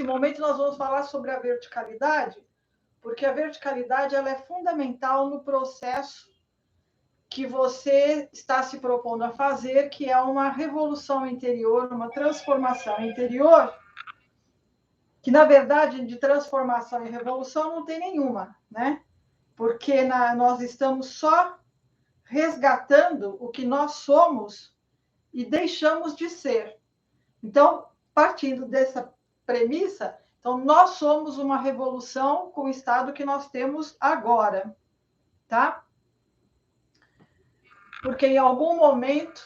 momento nós vamos falar sobre a verticalidade, porque a verticalidade ela é fundamental no processo que você está se propondo a fazer, que é uma revolução interior, uma transformação interior, que, na verdade, de transformação e revolução não tem nenhuma, né? Porque nós estamos só resgatando o que nós somos e deixamos de ser. Então, partindo dessa premissa, então nós somos uma revolução com o estado que nós temos agora, tá? Porque em algum momento,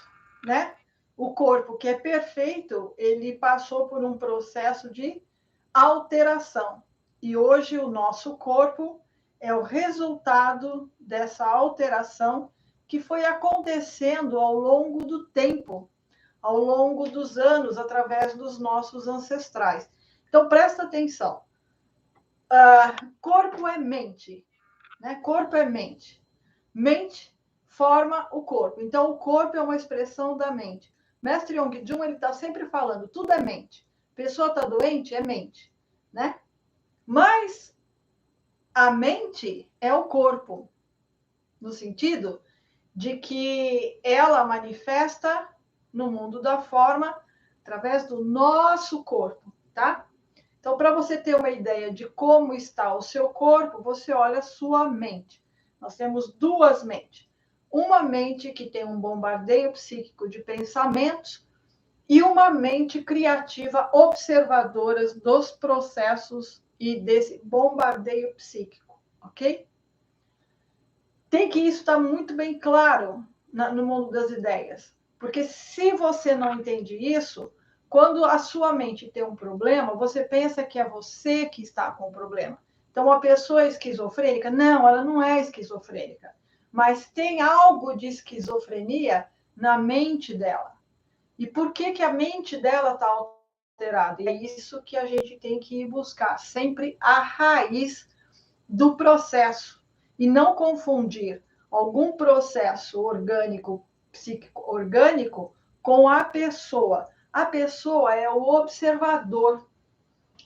né, o corpo que é perfeito, ele passou por um processo de alteração. E hoje o nosso corpo é o resultado dessa alteração que foi acontecendo ao longo do tempo, ao longo dos anos, através dos nossos ancestrais. Então, presta atenção. Corpo é mente, né? Corpo é mente. Mente forma o corpo. Então, o corpo é uma expressão da mente. Mestre Yong Jun, ele está sempre falando, tudo é mente. Pessoa está doente, é mente, né? Mas a mente é o corpo, no sentido de que ela manifesta no mundo da forma através do nosso corpo, tá? Então, para você ter uma ideia de como está o seu corpo, você olha a sua mente. Nós temos duas mentes. Uma mente que tem um bombardeio psíquico de pensamentos e uma mente criativa observadora dos processos e desse bombardeio psíquico, ok? Tem que isso estar muito bem claro no mundo das ideias. Porque se você não entende isso, quando a sua mente tem um problema, você pensa que é você que está com o problema. Então, uma pessoa esquizofrênica, não, ela não é esquizofrênica. Mas tem algo de esquizofrenia na mente dela. E por que, que a mente dela está alterada? E é isso que a gente tem que ir buscar, sempre a raiz do processo. E não confundir algum processo orgânico, psíquico orgânico, com a pessoa. A pessoa é o observador,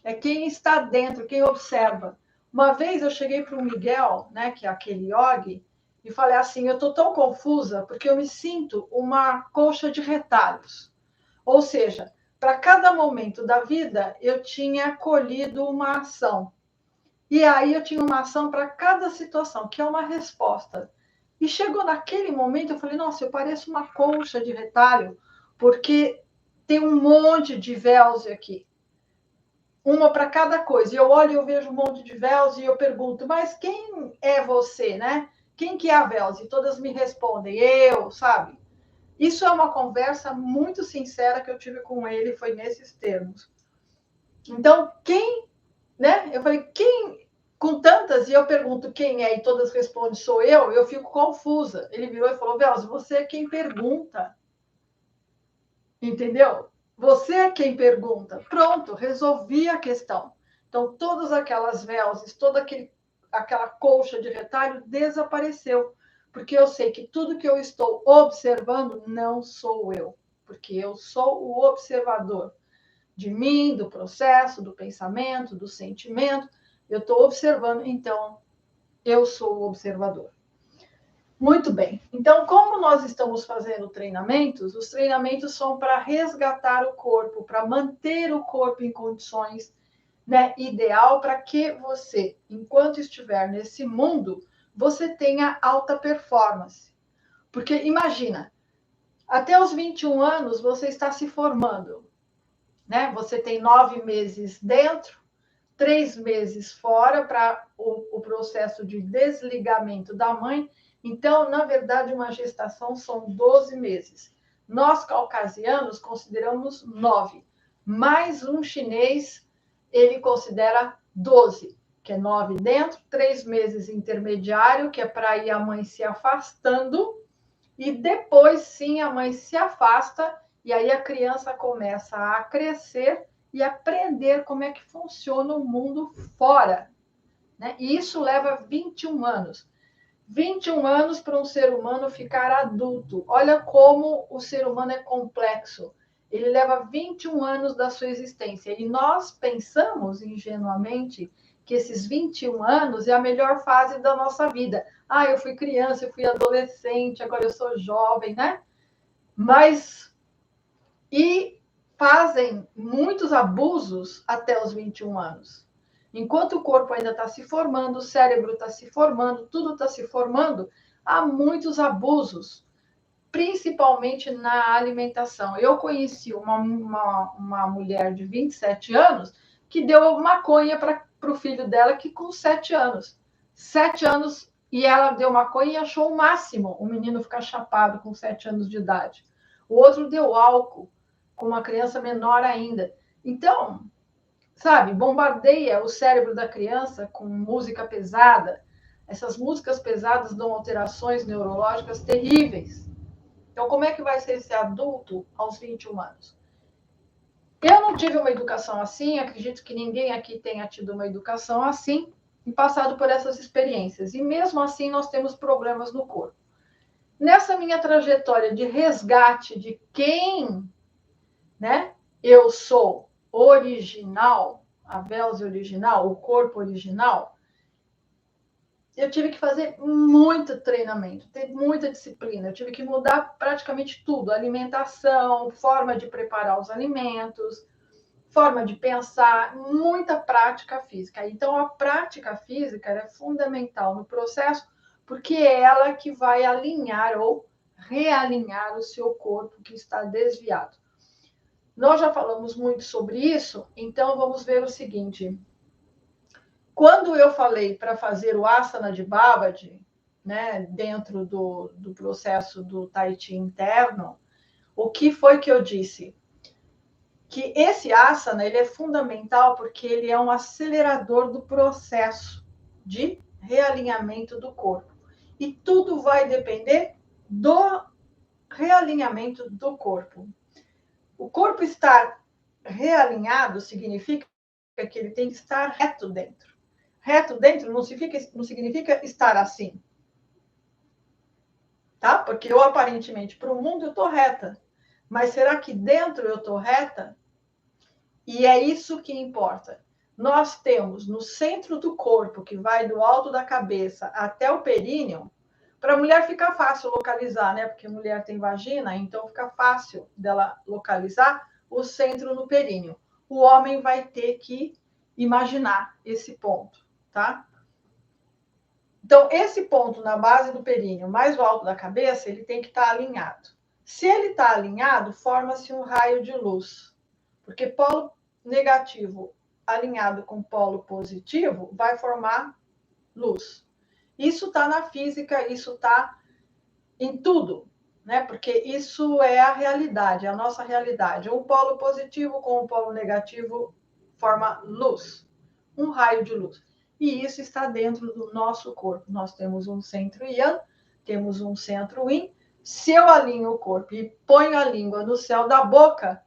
é quem está dentro, quem observa. Uma vez eu cheguei para o Miguel, né, que é aquele yogi, e falei assim, eu estou tão confusa porque eu me sinto uma colcha de retalhos. Ou seja, para cada momento da vida, eu tinha colhido uma ação. E aí eu tinha uma ação para cada situação, que é uma resposta. E chegou naquele momento, eu falei, nossa, eu pareço uma colcha de retalho, porque tem um monte de véus aqui. Uma para cada coisa. E eu olho e eu vejo um monte de véus e eu pergunto, mas quem é você, né? Quem que é a véus? E todas me respondem, eu, sabe? Isso é uma conversa muito sincera que eu tive com ele, foi nesses termos. Então, quem, né? Eu falei, quem, com tantas, e eu pergunto quem é, e todas respondem, sou eu fico confusa. Ele virou e falou, Belza, você é quem pergunta. Entendeu? Você é quem pergunta. Pronto, resolvi a questão. Então, todas aquelas velzes, aquela colcha de retalho desapareceu. Porque eu sei que tudo que eu estou observando não sou eu. Porque eu sou o observador de mim, do processo, do pensamento, do sentimento. Eu estou observando, então eu sou o observador. Muito bem. Então, como nós estamos fazendo treinamentos, os treinamentos são para resgatar o corpo, para manter o corpo em condições, né, ideal para que você, enquanto estiver nesse mundo, você tenha alta performance. Porque imagina, até os 21 anos você está se formando, né? Você tem 9 meses dentro, 3 meses fora para o processo de desligamento da mãe. Então, na verdade, uma gestação são 12 meses. Nós, caucasianos, consideramos 9. Mais um chinês, ele considera 12, que é 9 dentro, 3 meses intermediário, que é para ir a mãe se afastando, e depois, sim, a mãe se afasta, e aí a criança começa a crescer e aprender como é que funciona o mundo fora, né? E isso leva 21 anos. 21 anos para um ser humano ficar adulto. Olha como o ser humano é complexo. ele leva 21 anos da sua existência. E nós pensamos ingenuamente que esses 21 anos é a melhor fase da nossa vida. Ah, eu fui criança, eu fui adolescente, agora eu sou jovem, né? Mas e fazem muitos abusos até os 21 anos. Enquanto o corpo ainda está se formando, o cérebro está se formando, tudo está se formando, há muitos abusos, principalmente na alimentação. Eu conheci uma mulher de 27 anos que deu maconha para o filho dela, que com 7 anos. 7 anos, e ela deu maconha e achou o máximo o menino ficar chapado com 7 anos de idade. O outro deu álcool com uma criança menor ainda. Então, sabe, bombardeia o cérebro da criança com música pesada. Essas músicas pesadas dão alterações neurológicas terríveis. Então, como é que vai ser esse adulto aos 21 anos? Eu não tive uma educação assim, acredito que ninguém aqui tenha tido uma educação assim e passado por essas experiências. E mesmo assim, nós temos problemas no corpo. Nessa minha trajetória de resgate de quem, né, eu sou original, a Velze original, o corpo original, eu tive que fazer muito treinamento, ter muita disciplina. Eu tive que mudar praticamente tudo: alimentação, forma de preparar os alimentos, forma de pensar, muita prática física. Então, a prática física é fundamental no processo, porque é ela que vai alinhar ou realinhar o seu corpo que está desviado. Nós já falamos muito sobre isso, então vamos ver o seguinte. Quando eu falei para fazer o asana de Babaji, né, dentro do processo do Tai Chi interno, o que foi que eu disse? Que esse asana ele é fundamental porque ele é um acelerador do processo de realinhamento do corpo. E tudo vai depender do realinhamento do corpo. O corpo estar realinhado significa que ele tem que estar reto dentro. Reto dentro não significa estar assim. Tá? Porque eu, aparentemente, para o mundo eu estou reta. Mas será que dentro eu estou reta? E é isso que importa. Nós temos no centro do corpo, que vai do alto da cabeça até o períneo, para a mulher fica fácil localizar, né? Porque a mulher tem vagina, então fica fácil dela localizar o centro no períneo. O homem vai ter que imaginar esse ponto, tá? Então, esse ponto na base do períneo, mais o alto da cabeça, ele tem que estar alinhado. Se ele está alinhado, forma-se um raio de luz, porque polo negativo alinhado com polo positivo vai formar luz. Isso está na física, isso está em tudo, né? Porque isso é a realidade, é a nossa realidade. Um polo positivo com um polo negativo forma luz, um raio de luz. E isso está dentro do nosso corpo. Nós temos um centro Yang, temos um centro Yin. Se eu alinho o corpo e ponho a língua no céu da boca,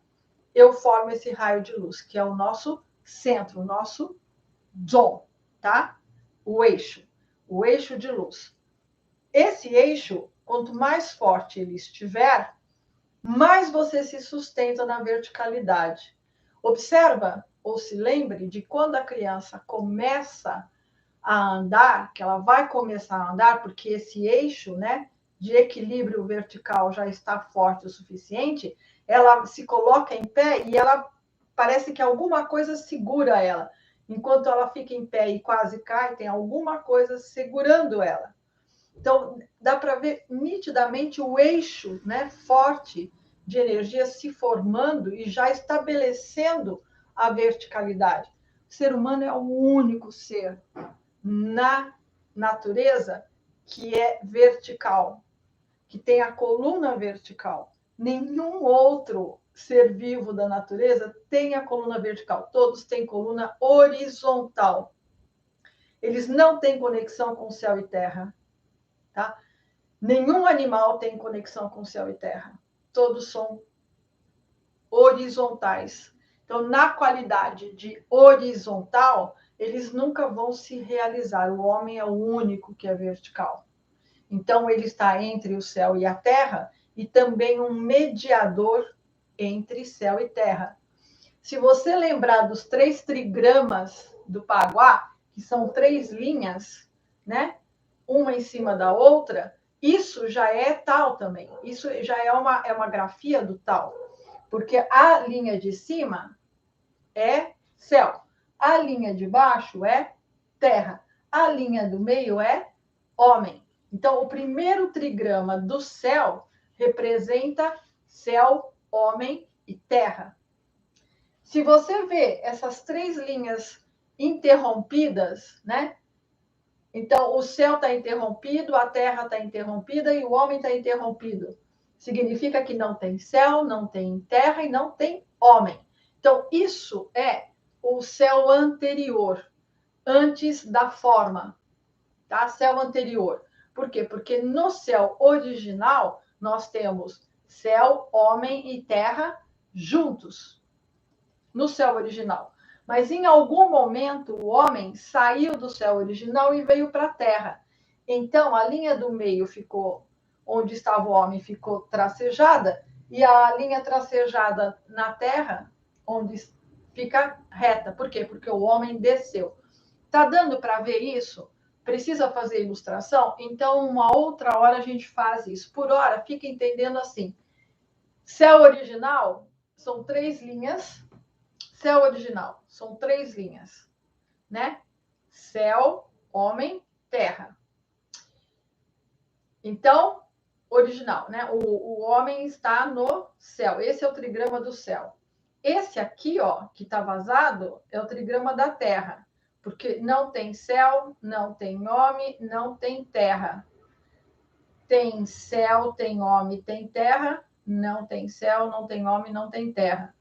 eu formo esse raio de luz, que é o nosso centro, o nosso Zon, tá? O eixo de luz. Esse eixo, quanto mais forte ele estiver, mais você se sustenta na verticalidade. Observa ou se lembre de quando a criança começa a andar, que ela vai começar a andar, porque esse eixo, né, de equilíbrio vertical já está forte o suficiente, ela se coloca em pé e ela parece que alguma coisa segura ela. Enquanto ela fica em pé e quase cai, tem alguma coisa segurando ela. Então, dá para ver nitidamente o eixo, né, forte de energia se formando e já estabelecendo a verticalidade. O ser humano é o único ser na natureza que é vertical, que tem a coluna vertical. Nenhum outro ser vivo da natureza tem a coluna vertical. Todos têm coluna horizontal. Eles não têm conexão com céu e terra. Tá? Nenhum animal tem conexão com céu e terra. Todos são horizontais. Então, na qualidade de horizontal, eles nunca vão se realizar. O homem é o único que é vertical. Então, ele está entre o céu e a terra e também um mediador entre céu e terra. Se você lembrar dos 3 trigramas do Paguá, que são 3 linhas, né? Uma em cima da outra, isso já é tal também. Isso já é uma grafia do tal. Porque a linha de cima é céu. A linha de baixo é terra. A linha do meio é homem. Então, o primeiro trigrama do céu representa céu, homem e terra. Se você vê essas 3 linhas interrompidas, né? Então, o céu está interrompido, a terra está interrompida e o homem está interrompido. Significa que não tem céu, não tem terra e não tem homem. Então, isso é o céu anterior, antes da forma, tá? Céu anterior. Por quê? Porque no céu original, nós temos céu, homem e terra juntos. No céu original. Mas em algum momento o homem saiu do céu original e veio para a terra. Então a linha do meio ficou, onde estava o homem, ficou tracejada, e a linha tracejada na terra, onde fica reta. Por quê? Porque o homem desceu. Tá dando para ver isso? Precisa fazer ilustração? Então, uma outra hora a gente faz isso. Por hora, fica entendendo assim. Céu original são 3 linhas. Céu original, são 3 linhas, né? Céu, homem, terra. Então, original, né? O homem está no céu. Esse é o trigrama do céu. Esse aqui, ó, que está vazado, é o trigrama da terra. Porque não tem céu, não tem homem, não tem terra. Tem céu, tem homem, tem terra. Não tem céu, não tem homem, não tem terra.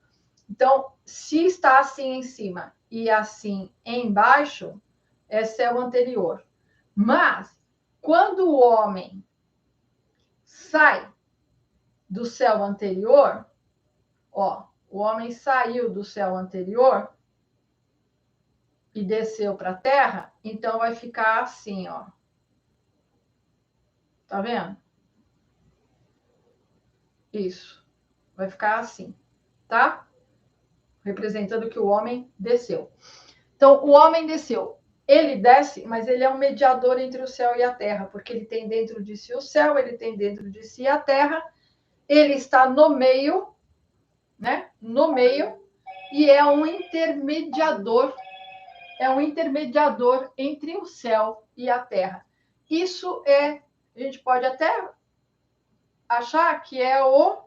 Então, se está assim em cima e assim embaixo, é céu anterior. Mas, quando o homem sai do céu anterior, ó, o homem saiu do céu anterior e desceu para a terra, então vai ficar assim, ó. Tá vendo? Isso. Vai ficar assim, tá? Representando que o homem desceu. Então, o homem desceu. Ele desce, mas ele é um mediador entre o céu e a terra, porque ele tem dentro de si o céu, ele tem dentro de si a terra, ele está no meio, né? No meio, e é um intermediador entre o céu e a terra. Isso é, a gente pode até achar que é o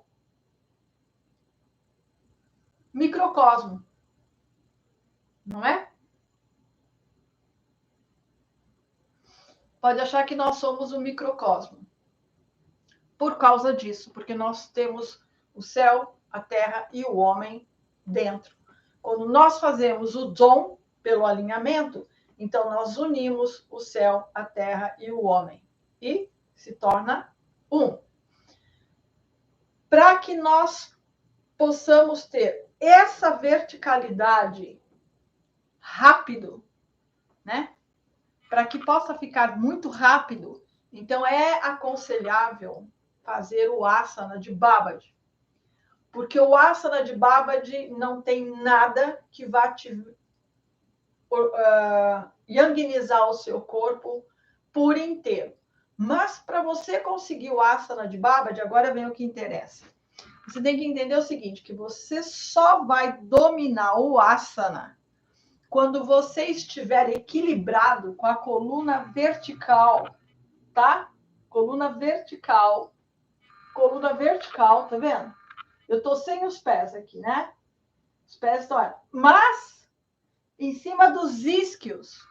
microcosmo, não é? Pode achar que nós somos o microcosmo. Por causa disso, porque nós temos o céu, a terra e o homem dentro. Quando nós fazemos o dom pelo alinhamento, então nós unimos o céu, a terra e o homem. E se torna um. Para que nós possamos ter essa verticalidade rápido, né? Para que possa ficar muito rápido, então é aconselhável fazer o asana de Babaji. Porque o asana de Babaji não tem nada que vá te yanginizar o seu corpo por inteiro. Mas para você conseguir o asana de Babaji, agora vem o que interessa. Você tem que entender o seguinte, que você só vai dominar o asana quando você estiver equilibrado com a coluna vertical, tá? Coluna vertical, tá vendo? Eu tô sem os pés aqui, né? Os pés estão... Mas, em cima dos isquios,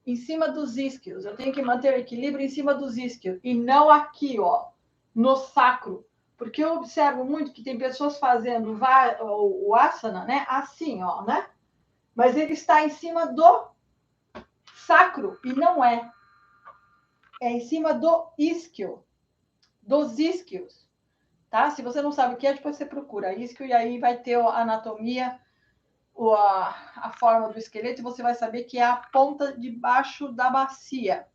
eu tenho que manter o equilíbrio em cima dos isquios, e não aqui, ó, no sacro. Porque eu observo muito que tem pessoas fazendo o asana, né? Assim, ó, né? Mas ele está em cima do sacro, e não é. É em cima do isquio, dos isquios. Tá? Se você não sabe o que é, depois você procura isquio, e aí vai ter a anatomia, a forma do esqueleto, e você vai saber que é a ponta de baixo da bacia.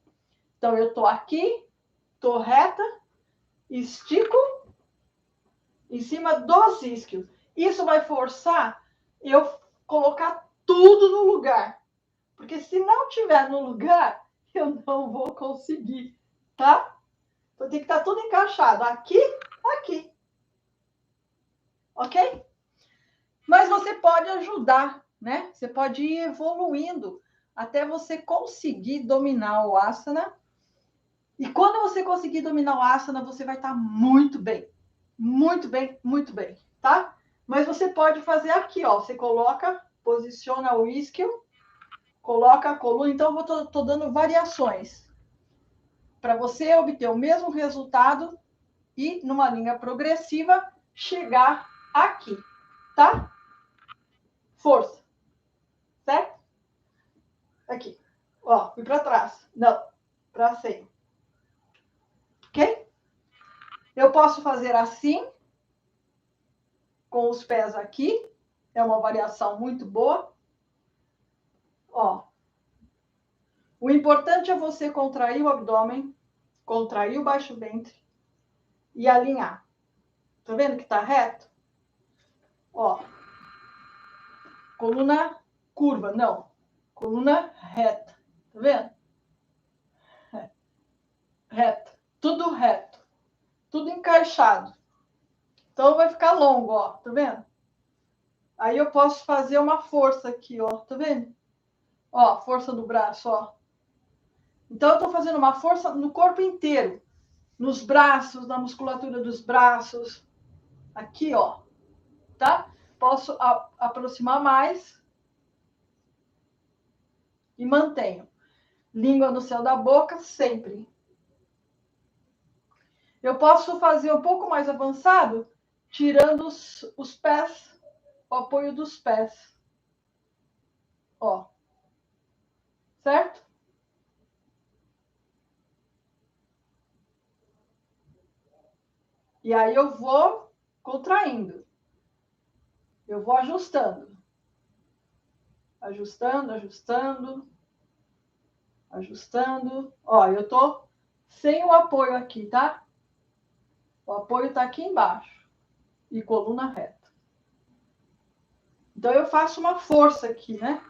Então, eu tô aqui, tô reta, estico, em cima dos isquios. Isso vai forçar eu colocar tudo no lugar. Porque se não tiver no lugar, eu não vou conseguir, tá? Então tem que estar tudo encaixado. Aqui, aqui. Ok? Mas você pode ajudar, né? Você pode ir evoluindo até você conseguir dominar o asana. E quando você conseguir dominar o asana, você vai estar muito bem. Muito bem, muito bem, tá? Mas você pode fazer aqui, ó. Você coloca, posiciona o isquio, coloca a coluna. Então, eu tô dando variações para você obter o mesmo resultado e, numa linha progressiva, chegar aqui, tá? Força, certo? Aqui, ó, fui para trás. Não, para cima. Ok? Eu posso fazer assim, com os pés aqui. É uma variação muito boa. Ó. O importante é você contrair o abdômen, contrair o baixo ventre e alinhar. Tá vendo que tá reto? Ó. Coluna curva, não. Coluna reta. Tá vendo? Reta. Tudo reto. Tudo encaixado. Então vai ficar longo, ó. Tá vendo? Aí eu posso fazer uma força aqui, ó. Tá vendo? Ó, força do braço, ó. Então eu tô fazendo uma força no corpo inteiro. Nos braços, na musculatura dos braços. Aqui, ó. Tá? Posso aproximar mais. E mantenho. Língua no céu da boca, sempre. Eu posso fazer um pouco mais avançado, tirando os pés, o apoio dos pés. Ó. Certo? E aí eu vou contraindo. Eu vou ajustando. Ajustando, ajustando. Ajustando. Ó, eu tô sem o apoio aqui, tá? O apoio tá aqui embaixo. E coluna reta. Então eu faço uma força aqui, né?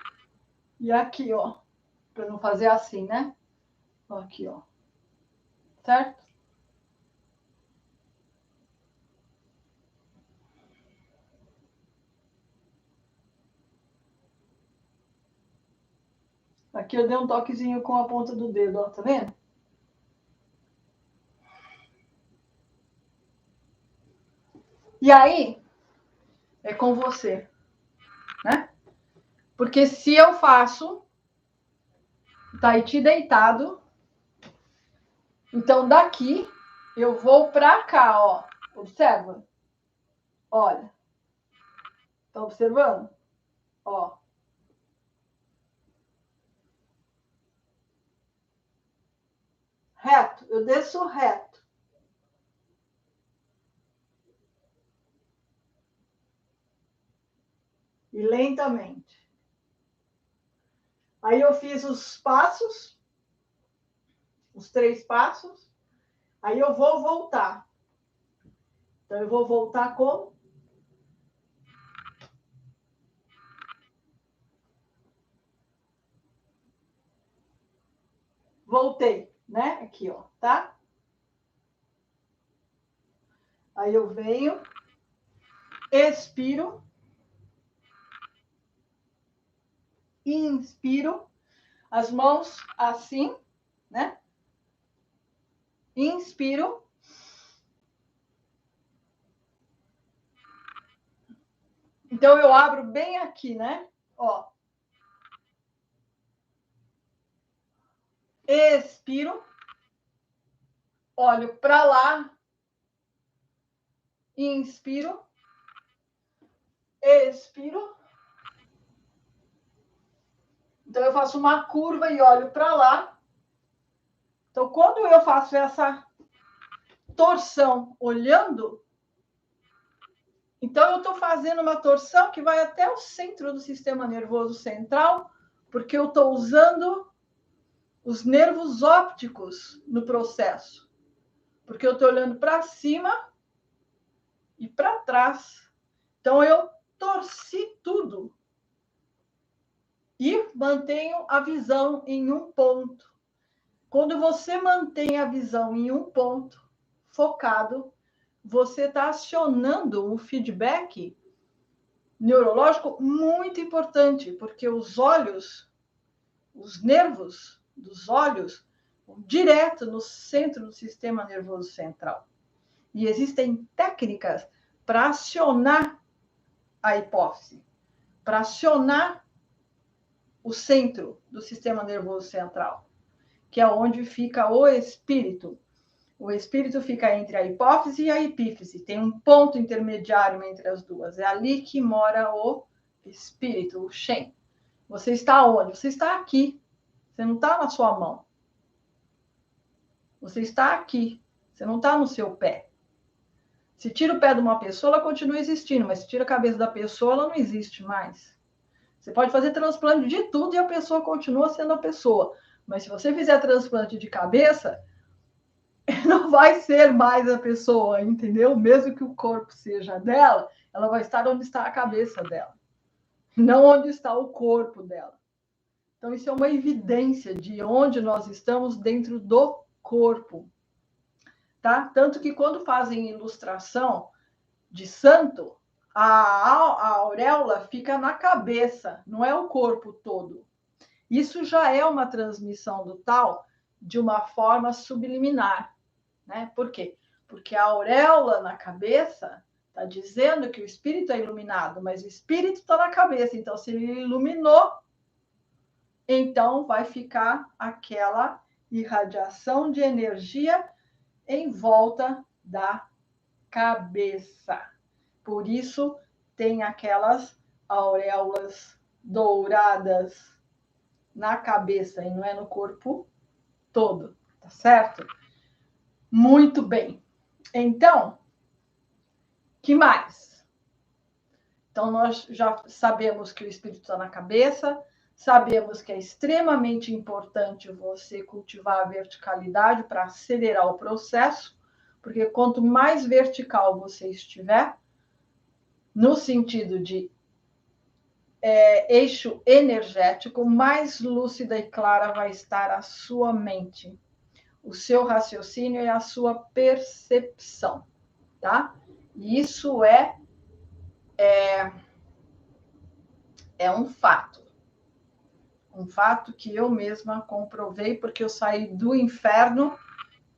E aqui, ó. Pra não fazer assim, né? Aqui, ó. Certo? Aqui eu dei um toquezinho com a ponta do dedo, ó. Tá vendo? E aí, é com você, né? Porque se eu faço Tahiti deitado, então daqui eu vou pra cá, ó. Observa. Olha. Tá observando? Ó. Reto. Eu desço reto. E lentamente. Aí eu fiz os passos. Os 3 passos. Aí eu vou voltar. Então eu vou voltar como? Voltei, né? Aqui, ó, tá? Aí eu venho, expiro, inspiro, as mãos assim, né? Inspiro. Então eu abro bem aqui, né? Ó. Expiro. Olho para lá. Inspiro. Expiro. Então eu faço uma curva e olho para lá. Então quando eu faço essa torção olhando, então eu estou fazendo uma torção que vai até o centro do sistema nervoso central, porque eu estou usando os nervos ópticos no processo. Porque eu estou olhando para cima e para trás. Então, eu torci tudo e mantenho a visão em um ponto. Quando você mantém a visão em um ponto, focado, você está acionando um feedback neurológico muito importante, porque os olhos, os nervos dos olhos, vão direto no centro do sistema nervoso central. E existem técnicas para acionar a hipófise, para acionar o centro do sistema nervoso central, que é onde fica o espírito. O espírito fica entre a hipófise e a epífise. Tem um ponto intermediário entre as duas. É ali que mora o espírito, o Shen. Você está onde? Você está aqui. Você não está na sua mão. Você está aqui. Você não está no seu pé. Se tira o pé de uma pessoa, ela continua existindo. Mas se tira a cabeça da pessoa, ela não existe mais. Você pode fazer transplante de tudo e a pessoa continua sendo a pessoa. Mas se você fizer transplante de cabeça, não vai ser mais a pessoa, entendeu? Mesmo que o corpo seja dela, ela vai estar onde está a cabeça dela, não onde está o corpo dela. Então, isso é uma evidência de onde nós estamos dentro do corpo, tá? Tanto que quando fazem ilustração de santo, a auréola fica na cabeça, não é o corpo todo. Isso já é uma transmissão do tal de uma forma subliminar. Né? Por quê? Porque a auréola na cabeça está dizendo que o espírito é iluminado, mas o espírito está na cabeça. Então, se ele iluminou, então vai ficar aquela irradiação de energia em volta da cabeça. Por isso, tem aquelas auréolas douradas na cabeça e não é no corpo todo, tá certo? Muito bem. Então, que mais? Então, nós já sabemos que o espírito está na cabeça, sabemos que é extremamente importante você cultivar a verticalidade para acelerar o processo, porque quanto mais vertical você estiver, no sentido de eixo energético, mais lúcida e clara vai estar a sua mente, o seu raciocínio e a sua percepção, tá? E isso é um fato. Um fato que eu mesma comprovei, porque eu saí do inferno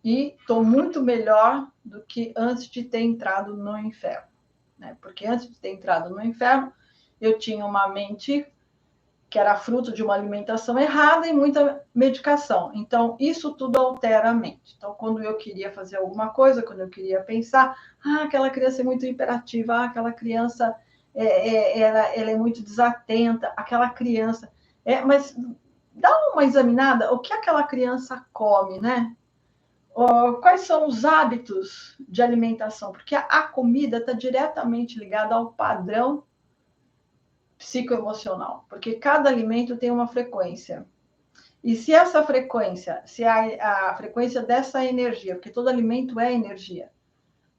e estou muito melhor do que antes de ter entrado no inferno. Né? Porque antes de ter entrado no inferno, eu tinha uma mente que era fruto de uma alimentação errada e muita medicação. Então, isso tudo altera a mente. Então, quando eu queria fazer alguma coisa, quando eu queria pensar, aquela criança é muito hiperativa, aquela criança ela é muito desatenta, aquela criança... mas dá uma examinada, o que aquela criança come, né? Quais são os hábitos de alimentação? Porque a comida está diretamente ligada ao padrão psicoemocional, porque cada alimento tem uma frequência. E se essa frequência, se a frequência dessa energia, porque todo alimento é energia.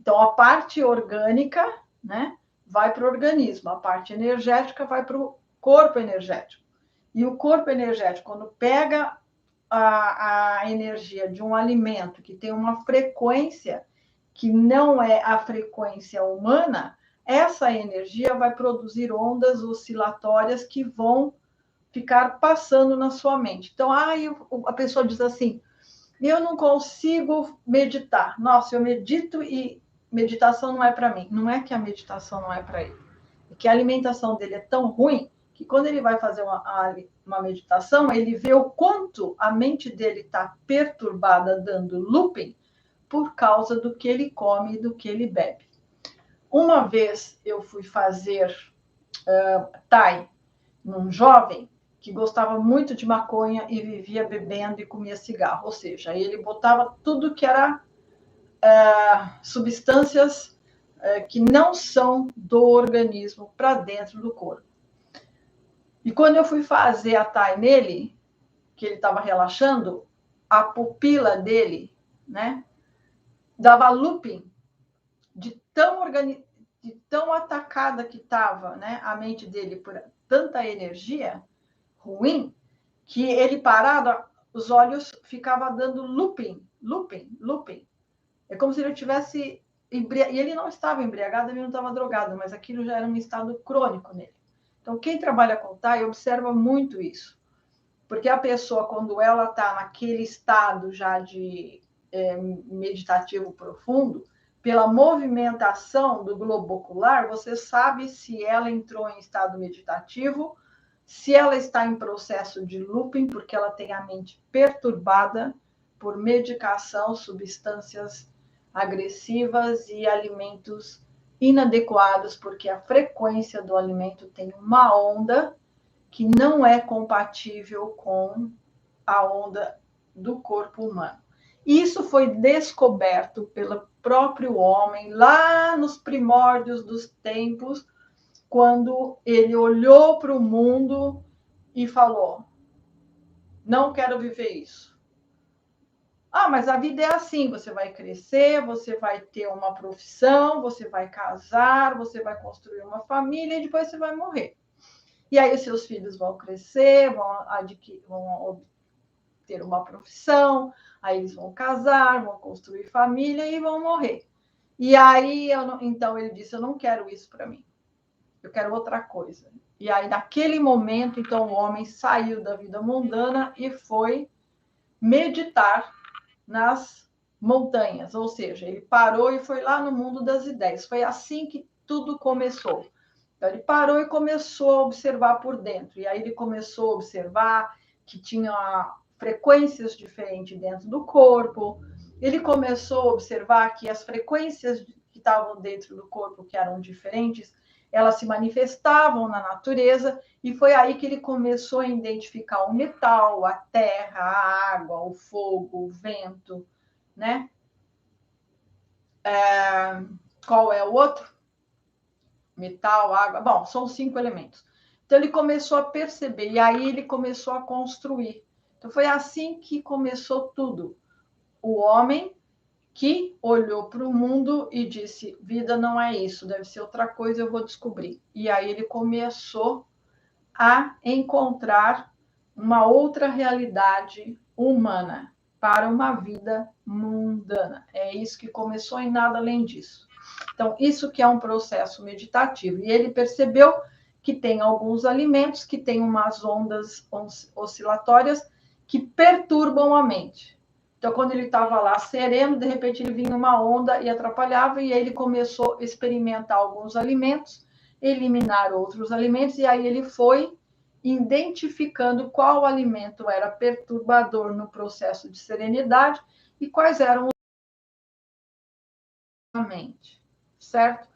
Então, a parte orgânica, né, vai para o organismo, a parte energética vai para o corpo energético. E o corpo energético, quando pega a energia de um alimento que tem uma frequência que não é a frequência humana, essa energia vai produzir ondas oscilatórias que vão ficar passando na sua mente. Então, a pessoa diz assim, eu não consigo meditar. Nossa, eu medito e meditação não é para mim. Não é que a meditação não é para ele. É que a alimentação dele é tão ruim que quando ele vai fazer uma meditação, ele vê o quanto a mente dele está perturbada, dando looping, por causa do que ele come e do que ele bebe. Uma vez eu fui fazer Thai num jovem que gostava muito de maconha e vivia bebendo e comia cigarro. Ou seja, ele botava tudo que era substâncias que não são do organismo para dentro do corpo. E quando eu fui fazer a Thai nele, que ele estava relaxando, a pupila dele, né, dava looping de de tão atacada que estava, né, a mente dele por tanta energia ruim, que ele parado, os olhos ficavam dando looping. É como se ele tivesse e ele não estava embriagado, ele não estava drogado, mas aquilo já era um estado crônico nele. Então, quem trabalha com TAI observa muito isso. Porque a pessoa, quando ela está naquele estado já de meditativo profundo, pela movimentação do globo ocular, você sabe se ela entrou em estado meditativo, se ela está em processo de looping, porque ela tem a mente perturbada por medicação, substâncias agressivas e alimentos inadequados, porque a frequência do alimento tem uma onda que não é compatível com a onda do corpo humano. Isso foi descoberto pelo próprio homem lá nos primórdios dos tempos, quando ele olhou para o mundo e falou: não quero viver isso. Ah, mas a vida é assim, você vai crescer, você vai ter uma profissão, você vai casar, você vai construir uma família e depois você vai morrer. E aí os seus filhos vão crescer, vão ter uma profissão, aí eles vão casar, vão construir família e vão morrer. E aí, então ele disse, eu não quero isso para mim, eu quero outra coisa. E aí, naquele momento, então, o homem saiu da vida mundana e foi meditar nas montanhas, ou seja, ele parou e foi lá no mundo das ideias. Foi assim que tudo começou. Então, ele parou e começou a observar por dentro. E aí ele começou a observar que tinha frequências diferentes dentro do corpo. Ele começou a observar que as frequências que estavam dentro do corpo, que eram diferentes, elas se manifestavam na natureza. E foi aí que ele começou a identificar o metal, a terra, a água, o fogo, o vento, né? Qual é o outro? Metal, água. Bom, são 5 elementos. Então, ele começou a perceber, e aí ele começou a construir. Então, foi assim que começou tudo. O homem que olhou para o mundo e disse, vida não é isso, deve ser outra coisa, eu vou descobrir. E aí ele começou a encontrar uma outra realidade humana para uma vida mundana. É isso que começou e nada além disso. Então, isso que é um processo meditativo. E ele percebeu que tem alguns alimentos que têm umas ondas oscilatórias que perturbam a mente. Então, quando ele estava lá sereno, de repente ele vinha uma onda e atrapalhava, e aí ele começou a experimentar alguns alimentos, eliminar outros alimentos, e aí ele foi identificando qual alimento era perturbador no processo de serenidade e quais eram a mente, certo?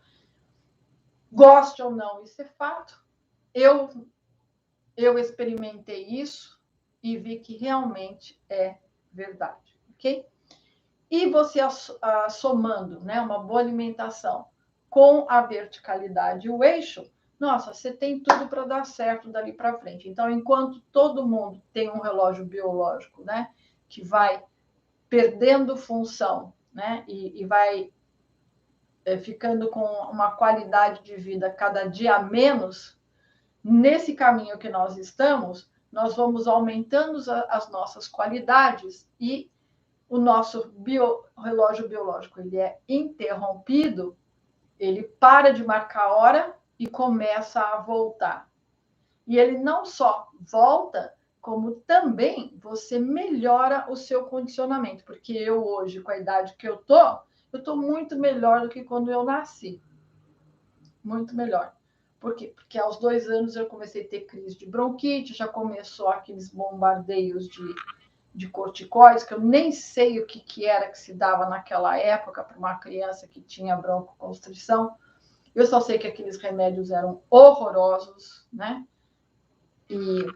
Goste ou não, isso é fato. Eu experimentei isso e vi que realmente é verdade, ok? E você somando, né, uma boa alimentação com a verticalidade e o eixo, nossa, você tem tudo para dar certo dali para frente. Então, enquanto todo mundo tem um relógio biológico, né, que vai perdendo função, né, e vai ficando com uma qualidade de vida cada dia menos, nesse caminho que nós estamos, nós vamos aumentando as nossas qualidades e o nosso relógio biológico ele é interrompido, ele para de marcar a hora e começa a voltar. E ele não só volta, como também você melhora o seu condicionamento, porque eu hoje, com a idade que eu tô muito melhor do que quando eu nasci. Muito melhor. Por quê? Porque aos 2 anos eu comecei a ter crise de bronquite, já começou aqueles bombardeios de corticoides, que eu nem sei o que era que se dava naquela época para uma criança que tinha broncoconstrição. Eu só sei que aqueles remédios eram horrorosos, né? E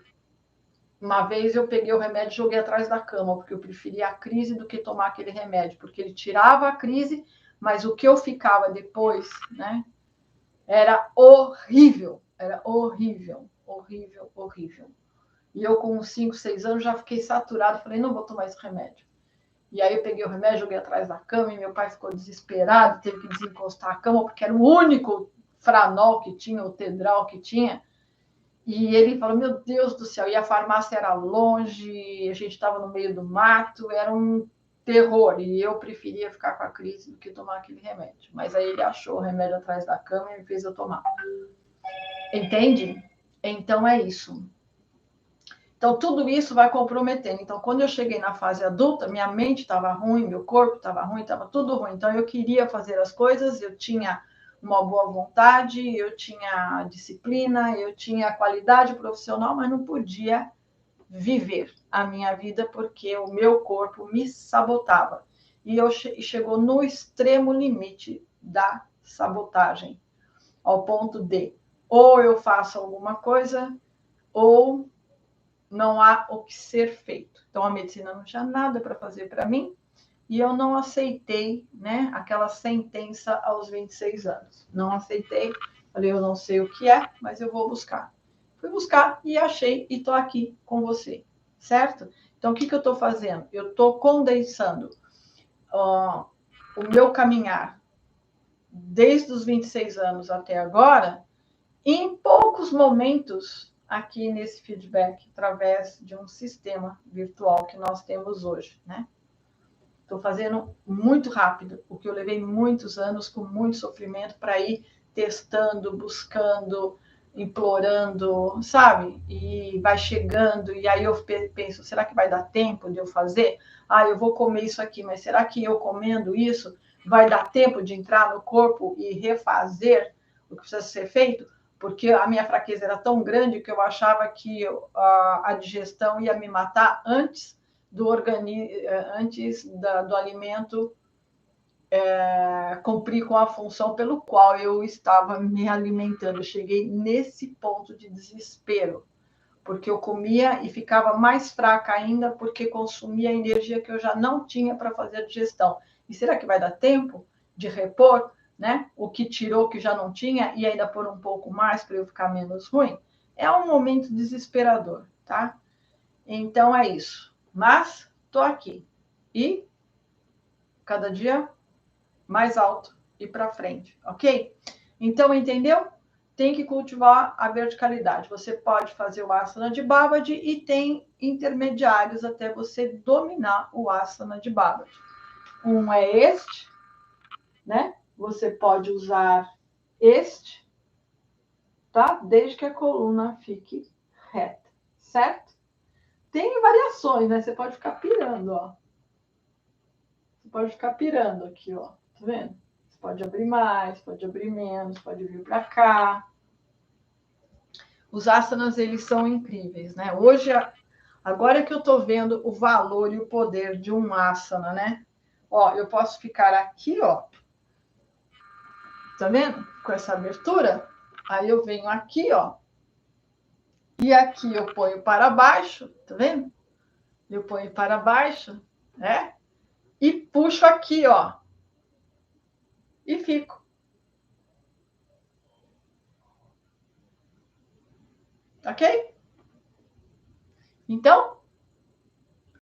uma vez eu peguei o remédio e joguei atrás da cama, porque eu preferia a crise do que tomar aquele remédio, porque ele tirava a crise, mas o que eu ficava depois, né? Era horrível, horrível. E eu, com 5, 6 anos, já fiquei saturada. Falei, não vou tomar esse remédio. E aí eu peguei o remédio, joguei atrás da cama e meu pai ficou desesperado, teve que desencostar a cama, porque era o único Franol que tinha, o Tedral que tinha. E ele falou, meu Deus do céu, e a farmácia era longe, a gente estava no meio do mato, era um terror, e eu preferia ficar com a crise do que tomar aquele remédio. Mas aí ele achou o remédio atrás da cama e me fez eu tomar. Entende? Então é isso. Então, tudo isso vai comprometendo. Então, quando eu cheguei na fase adulta, minha mente estava ruim, meu corpo estava ruim, estava tudo ruim. Então, eu queria fazer as coisas, eu tinha uma boa vontade, eu tinha disciplina, eu tinha qualidade profissional, mas não podia viver a minha vida porque o meu corpo me sabotava. E eu chegou no extremo limite da sabotagem, ao ponto de ou eu faço alguma coisa ou não há o que ser feito. Então, a medicina não tinha nada para fazer para mim e eu não aceitei, né, aquela sentença aos 26 anos. Não aceitei, falei, eu não sei o que é, mas eu vou buscar. Fui buscar e achei e estou aqui com você, certo? Então, o que eu estou fazendo? Eu estou condensando o meu caminhar desde os 26 anos até agora em poucos momentos aqui nesse feedback, através de um sistema virtual que nós temos hoje, né? Estou fazendo muito rápido, o que eu levei muitos anos com muito sofrimento para ir testando, buscando, implorando, sabe? E vai chegando, e aí eu penso, será que vai dar tempo de eu fazer? Ah, eu vou comer isso aqui, mas será que eu comendo isso vai dar tempo de entrar no corpo e refazer o que precisa ser feito? Porque a minha fraqueza era tão grande que eu achava que a digestão ia me matar antes do alimento cumprir com a função pelo qual eu estava me alimentando. Eu cheguei nesse ponto de desespero, porque eu comia e ficava mais fraca ainda, porque consumia a energia que eu já não tinha para fazer a digestão. E será que vai dar tempo de repor, né? O que tirou que já não tinha e ainda pôr um pouco mais para eu ficar menos ruim? É um momento desesperador, tá? Então é isso. Mas estou aqui. E cada dia mais alto e para frente, ok? Então, entendeu? Tem que cultivar a verticalidade. Você pode fazer o asana de Babad e tem intermediários até você dominar o asana de Babad. Um é este, né? Você pode usar este, tá? Desde que a coluna fique reta, certo? Tem variações, né? Você pode ficar pirando, ó. Você pode ficar pirando aqui, ó. Tá vendo? Você pode abrir mais, pode abrir menos, pode vir para cá. Os asanas, eles são incríveis, né? Hoje, agora que eu tô vendo o valor e o poder de um asana, né? Ó, eu posso ficar aqui, ó. Tá vendo? Com essa abertura. Aí eu venho aqui, ó. E aqui eu ponho para baixo, tá vendo? Eu ponho para baixo, né? E puxo aqui, ó. E fico. Ok? Então,